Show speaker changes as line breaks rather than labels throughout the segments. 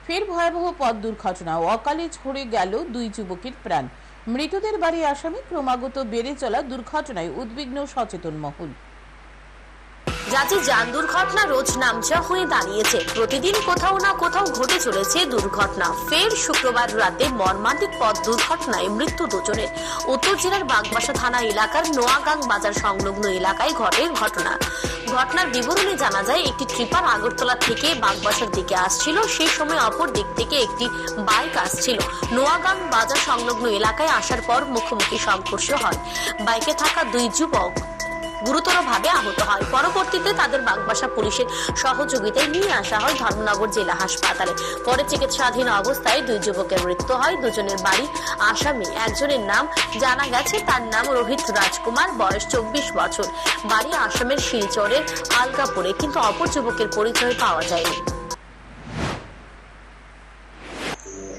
ফের ভয়াবহ পথ দুর্ঘটনা, অকালে ঝরে গেল দুই যুবকের প্রাণ। মৃতদের বাড়ি আসামি। ক্রমাগত বেড়ে চলা দুর্ঘটনায় উদ্বিগ্ন সচেতন মহল।
রাজ্যে যান দুর্ঘটনা রোজ নামচা হয়ে দাঁড়িয়েছে। প্রতিদিন কোথাও না কোথাও ঘটে চলেছে দুর্ঘটনা। ফের শুক্রবার রাতে মর্মান্তিক পথ দুর্ঘটনায় মৃত্যু দুজনের। উত্তর জেলার বাগবাসা থানা এলাকার নোয়াগাং বাজার সংলগ্ন এলাকায় ঘটে ঘটনা। ঘটনার বিবরণে জানা যায়, একটি ট্রিপার আগরতলা থেকে বাগবাসার দিকে আসছিল। সেই সময় অপর দিক থেকে একটি বাইক আসছিল। নোয়াগাং বাজার সংলগ্ন এলাকায় আসার পর মুখোমুখি সংঘর্ষ হয়। বাইকে থাকা দুই যুবক গুরুতরভাবে আহত হয়। পরবর্তীতে তাদের বাগবাসা পুলিশের সহযোগিতায় নিয়ে আসা হয় ধর্মনগর জেলা হাসপাতালে। পরে চিকিৎসাধীন অবস্থায় দুই যুবকের মৃত্যু হয়। দুজনের বাড়ি আসামি। একজনের নাম জানা গেছে, তার নাম রোহিত রাজকুমার, বয়স 24 বছর, বাড়ি আসামের শিলচরের আলগাপুরে, কিন্তু অপর যুবকের পরিচয় পাওয়া যায়নি।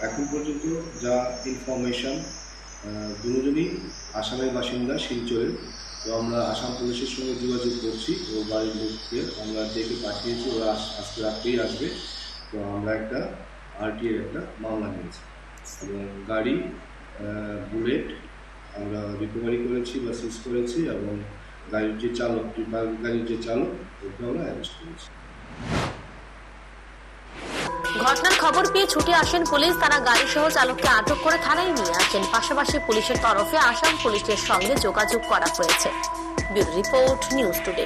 এখন পর্যন্ত যা ইনফরমেশন, দুজনই আসামের বাসিন্দা, শিলচরের। তো আমরা আসাম পুলিশের সঙ্গে যোগাযোগ করছি। ও বাড়ির লোককে আমরা ডেকে পাঠিয়েছি, ওরা আজকে রাত্রেই আসবে। তো আমরা একটা আরটিআই একটা মামলা নিয়েছি এবং গাড়ি বুলেট আমরা রিকভারি করেছি বা সিজ করেছি, এবং গাড়ির যে চালক, গাড়ির যে চালক, ওকে আমরা অ্যারেস্ট করেছি।
ঘটনার খবর পেয়ে ছুটে আসেন পুলিশ। তারা গাড়ি সহ চালককে আটক করে থানায় নিয়ে আসেন। পাশাপাশি পুলিশের তরফে আসাম পুলিশের সঙ্গে যোগাযোগ করা হয়েছে। Bureau report, news today.